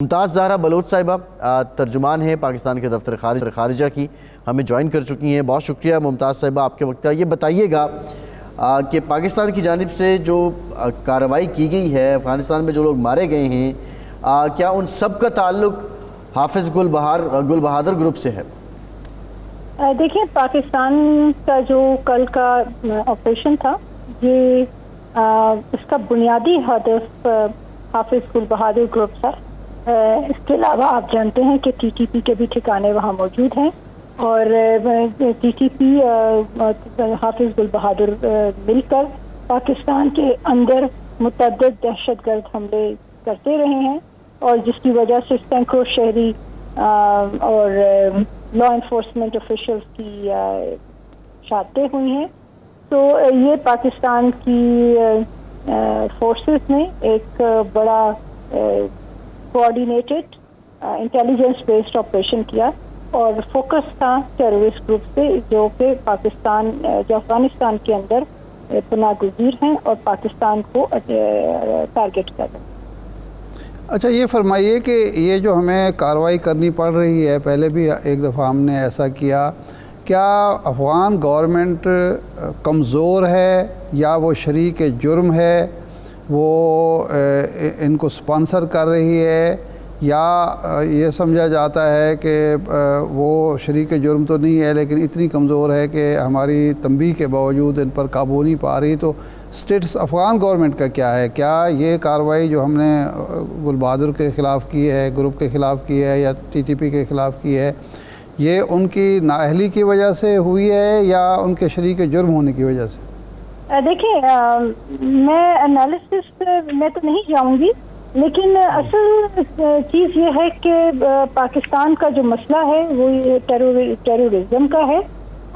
ممتاز زہرا بلوچ صاحبہ ترجمان ہیں پاکستان کے دفتر خارجہ کی، ہمیں جوائن کر چکی ہیں۔ بہت شکریہ ممتاز صاحبہ آپ کے وقت کا۔ یہ بتائیے گا کہ پاکستان کی جانب سے جو کارروائی کی گئی ہے، افغانستان میں جو لوگ مارے گئے ہیں، کیا ان سب کا تعلق حافظ گل بہادر گروپ سے ہے؟ دیکھیں، پاکستان کا جو کل کا آپریشن تھا، یہ اس کا بنیادی ہدف حافظ گل بہادر گروپ تھا۔ اس کے علاوہ آپ جانتے ہیں کہ ٹی ٹی پی کے بھی ٹھکانے وہاں موجود ہیں، اور ٹی ٹی پی حافظ گل بہادر مل کر پاکستان کے اندر متعدد دہشت گرد حملے کرتے رہے ہیں، اور جس کی وجہ سے سینکڑوں شہری اور لا انفورسمنٹ آفیشلز کی شہادتیں ہوئی ہیں۔ تو یہ پاکستان کی فورسز نے ایک بڑا کوآرڈینیٹڈ انٹیلیجنس بیسڈ آپریشن کیا، اور فوکس تھا ٹیررسٹ گروپ سے جو افغانستان کے اندر پناہ گزیر ہیں اور پاکستان کو ٹارگٹ کر رہے ہیں۔ اچھا، یہ فرمائیے کہ یہ جو ہمیں کارروائی کرنی پڑ رہی ہے، پہلے بھی ایک دفعہ ہم نے ایسا کیا، کیا افغان گورنمنٹ کمزور ہے یا وہ شریک جرم ہے، وہ ان کو سپانسر کر رہی ہے، یا یہ سمجھا جاتا ہے کہ وہ شریک جرم تو نہیں ہے لیکن اتنی کمزور ہے کہ ہماری تنبیہ کے باوجود ان پر قابو نہیں پا رہی؟ تو سٹیٹس افغان گورنمنٹ کا کیا ہے؟ کیا یہ کارروائی جو ہم نے گل بہادر کے خلاف کی ہے، گروپ کے خلاف کی ہے، یا ٹی ٹی پی کے خلاف کی ہے، یہ ان کی نااہلی کی وجہ سے ہوئی ہے یا ان کے شریک جرم ہونے کی وجہ سے؟ دیکھیں، میں انالیسس میں تو نہیں جاؤں گی، لیکن اصل چیز یہ ہے کہ پاکستان کا جو مسئلہ ہے وہ ٹیررزم کا ہے،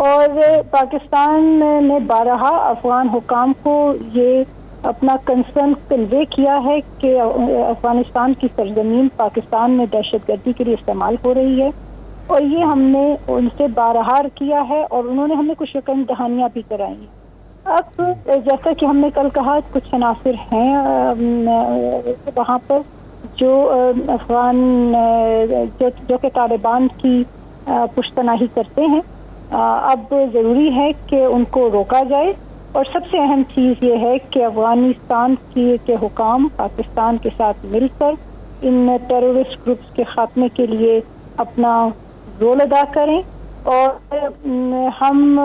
اور پاکستان نے بارہا افغان حکام کو یہ اپنا کنسرن کنوے کیا ہے کہ افغانستان کی سرزمین پاکستان میں دہشت گردی کے لیے استعمال ہو رہی ہے، اور یہ ہم نے ان سے بارہا کیا ہے، اور انہوں نے ہمیں کچھ یقین دہانیاں بھی کرائی ہیں۔ اب جیسا کہ ہم نے کل کہا، کچھ عناصر ہیں وہاں پر جو افغان جو کہ طالبان کی پشتناہی کرتے ہیں۔ اب ضروری ہے کہ ان کو روکا جائے، اور سب سے اہم چیز یہ ہے کہ افغانستان کے حکام پاکستان کے ساتھ مل کر ان ٹیررسٹ گروپس کے خاتمے کے لیے اپنا رول ادا کریں، اور ہم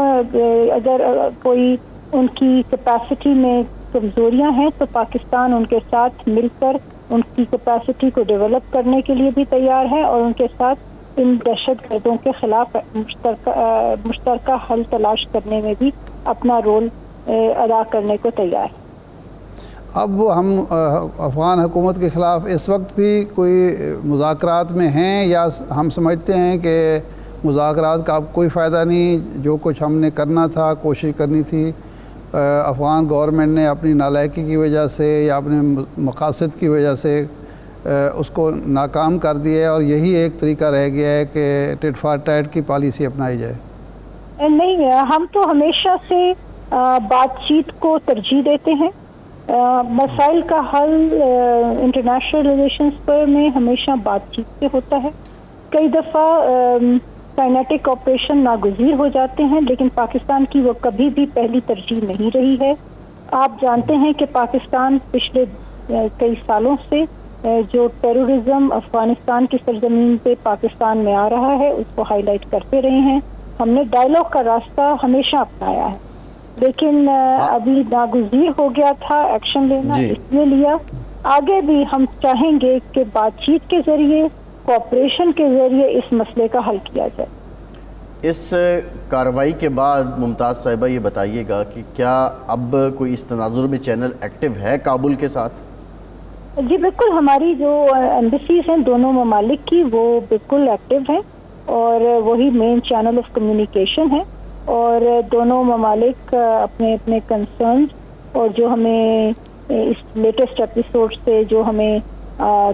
اگر کوئی ان کی کیپیسٹی میں کمزوریاں ہیں تو پاکستان ان کے ساتھ مل کر ان کی کیپیسٹی کو ڈیولپ کرنے کے لیے بھی تیار ہے، اور ان کے ساتھ ان دہشت گردوں کے خلاف مشترکہ حل تلاش کرنے میں بھی اپنا رول ادا کرنے کو تیار ہے۔ اب ہم افغان حکومت کے خلاف اس وقت بھی کوئی مذاکرات میں ہیں، یا ہم سمجھتے ہیں کہ مذاکرات کا اب کوئی فائدہ نہیں، جو کچھ ہم نے کرنا تھا، کوشش کرنی تھی، افغان گورنمنٹ نے اپنی نالائکی کی وجہ سے یا اپنے مقاصد کی وجہ سے اس کو ناکام کر دیا ہے، اور یہی ایک طریقہ رہ گیا ہے کہ ٹٹ فار ٹیٹ کی پالیسی اپنائی جائے؟ نہیں، ہم تو ہمیشہ سے بات چیت کو ترجیح دیتے ہیں۔ مسائل کا حل انٹرنیشنل ریلیشنز پر میں ہمیشہ بات چیت سے ہوتا ہے۔ کئی دفعہ کائنیٹک آپریشن ناگزیر ہو جاتے ہیں، لیکن پاکستان کی وہ کبھی بھی پہلی ترجیح نہیں رہی ہے۔ آپ جانتے ہیں کہ پاکستان پچھلے کئی سالوں سے جو ٹیررزم افغانستان کی سرزمین پہ پاکستان میں آ رہا ہے اس کو ہائی لائٹ کرتے رہے ہیں۔ ہم نے ڈائیلاگ کا راستہ ہمیشہ اپنایا ہے، لیکن ابھی ناگزیر ہو گیا تھا ایکشن لینا، اس لیے لیا۔ آگے بھی ہم چاہیں گے کہ بات چیت کے ذریعے، کوآپریشن کے ذریعے اس مسئلے کا حل کیا جائے۔ اس کارروائی کے بعد ممتاز صاحبہ یہ بتائیے گا کہ کیا اب کوئی اس تناظر میں چینل ایکٹیو ہے کابل کے ساتھ؟ جی بالکل، ہماری جو ایمبیسیز ہیں دونوں ممالک کی وہ بالکل ایکٹیو ہیں، اور وہی مین چینل آف کمیونیکیشن ہے، اور دونوں ممالک اپنے اپنے کنسرنز اور جو ہمیں اس لیٹسٹ ایپیسوڈ سے جو ہمیں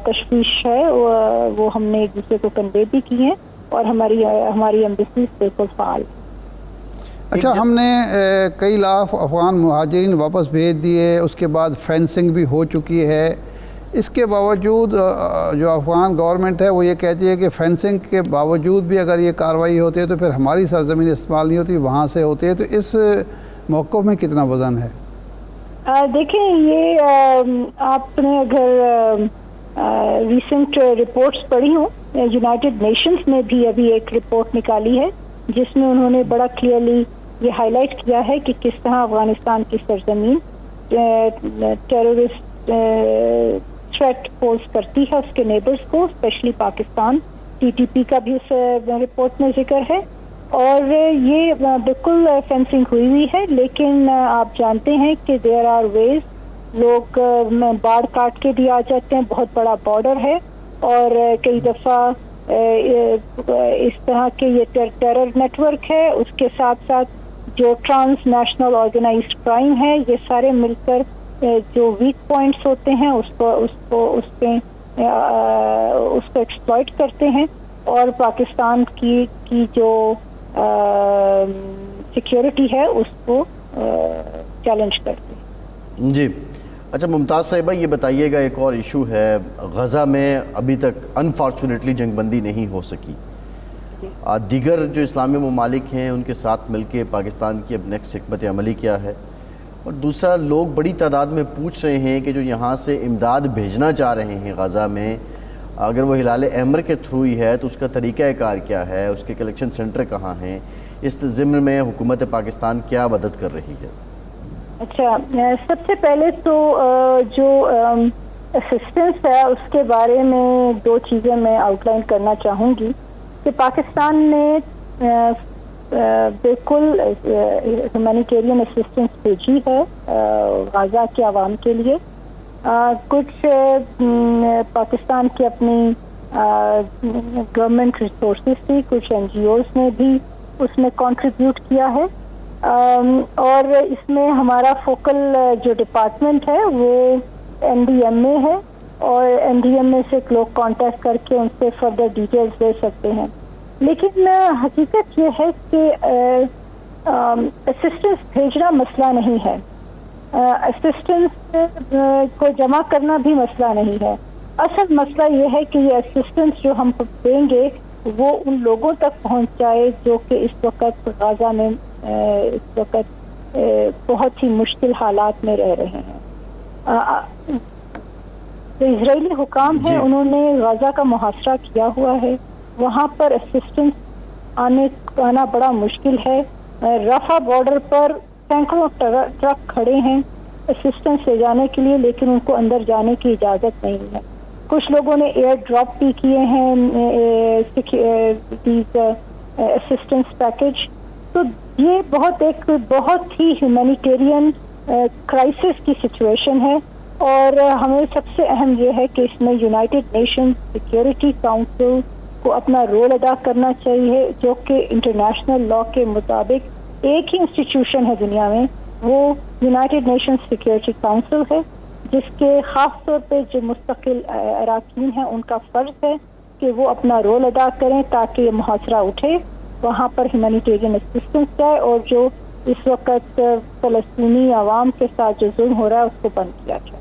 تشویش ہے وہ ہم نے ایک دوسرے کو کنوے بھی کی ہیں، اور ہماری ایمبیسیز بالکل فعال۔ اچھا، ہم نے کئی لاکھ افغان مہاجرین واپس بھیج دیے، اس کے بعد فینسنگ بھی ہو چکی ہے، اس کے باوجود جو افغان گورنمنٹ ہے وہ یہ کہتی ہے کہ فینسنگ کے باوجود بھی اگر یہ کارروائی ہوتی ہے تو پھر ہماری سرزمین استعمال نہیں ہوتی، وہاں سے ہوتی ہے، تو اس موقف میں کتنا وزن ہے؟ دیکھیں، یہ آپ نے اگر ریسنٹ رپورٹس پڑھی ہوں، یونائٹڈ نیشنز نے بھی ابھی ایک رپورٹ نکالی ہے جس میں انہوں نے بڑا کلیئرلی یہ ہائی لائٹ کیا ہے کہ کس طرح افغانستان کی سرزمین ٹیررسٹ تھریٹ پوز کرتی ہے اس کے نیبرز کو، specially Pakistan. T T P کا بھی اس رپورٹ میں ذکر ہے، اور یہ بالکل فینسنگ ہوئی ہوئی ہے، لیکن آپ جانتے ہیں کہ دیر آر ویز، لوگ باڑ کاٹ کے بھی آ جاتے ہیں، بہت بڑا بارڈر ہے، اور کئی دفعہ اس طرح کے یہ ٹیرر نیٹ ورک ہے، اس کے ساتھ ساتھ جو ٹرانس نیشنل آرگنائزڈ کرائم ہے، یہ سارے مل کر جو ویک پوائنٹس ہوتے ہیں اس کو ایکسپلائٹ کرتے ہیں، اور پاکستان کی جو سیکیورٹی ہے اس کو چیلنج کرتے ہیں۔ جی اچھا ممتاز صاحبہ، یہ بتائیے گا، ایک اور ایشو ہے، غزہ میں ابھی تک انفارچونیٹلی جنگ بندی نہیں ہو سکی، دیگر جو اسلامی ممالک ہیں ان کے ساتھ مل کے پاکستان کی اب نیکسٹ حکمت عملی کیا ہے، اور دوسرا لوگ بڑی تعداد میں پوچھ رہے ہیں کہ جو یہاں سے امداد بھیجنا چاہ رہے ہیں غزہ میں، اگر وہ ہلال احمر کے تھرو ہی ہے تو اس کا طریقہ کار کیا ہے، اس کے کلیکشن سینٹر کہاں ہیں، اس ضمن میں حکومت پاکستان کیا مدد کر رہی ہے؟ اچھا، سب سے پہلے تو جو اسسٹنس ہے اس کے بارے میں دو چیزیں میں آؤٹ لائن کرنا چاہوں گی کہ پاکستان نے بالکل ہیومینیٹیرین اسسٹنس بھیجی ہے غزہ کے عوام کے لیے۔ کچھ پاکستان کی اپنی گورنمنٹ ریسورسز تھی، کچھ این جی اوز نے بھی اس میں کنٹریبیوٹ کیا ہے، اور اس میں ہمارا فوکل جو ڈپارٹمنٹ ہے وہ این ڈی ایم اے ہے، اور این ڈی ایم اے سے لوگ کانٹیکٹ کر کے ان سے فردر ڈیٹیلز دے سکتے ہیں۔ لیکن حقیقت یہ ہے کہ اسسٹنس بھیجنا مسئلہ نہیں ہے، اسسٹنس کو جمع کرنا بھی مسئلہ نہیں ہے۔ اصل مسئلہ یہ ہے کہ یہ اسسٹنس جو ہم دیں گے وہ ان لوگوں تک پہنچ جائے جو کہ اس وقت غزہ میں اس وقت بہت ہی مشکل حالات میں رہ رہے ہیں۔ جو اسرائیلی حکام ہیں انہوں نے غزہ کا محاصرہ کیا ہوا ہے، وہاں پر اسسٹنس آنا بڑا مشکل ہے۔ رفح بارڈر پر سینکڑوں ٹرک کھڑے ہیں اسسٹنس لے جانے کے لیے، لیکن ان کو اندر جانے کی اجازت نہیں ہے۔ کچھ لوگوں نے ایئر ڈراپ بھی کیے ہیں اسسٹنس پیکج۔ تو یہ بہت ہی ہیومینیٹیرین کرائسس کی سچویشن ہے، اور ہمیں سب سے اہم یہ ہے کہ اس میں یونائٹڈ نیشن سیکیورٹی کاؤنسل کو اپنا رول ادا کرنا چاہیے، جو کہ انٹرنیشنل لا کے مطابق ایک ہی انسٹیٹیوشن ہے دنیا میں، وہ یونائٹڈ نیشن سیکیورٹی کاؤنسل ہے، جس کے خاص طور پہ جو مستقل اراکین ہیں ان کا فرض ہے کہ وہ اپنا رول ادا کریں تاکہ یہ محاصرہ اٹھے، وہاں پر ہیومینیٹیرین اسسٹنس جائے، اور جو اس وقت فلسطینی عوام کے ساتھ جو ظلم ہو رہا ہے اس کو بند کیا جائے۔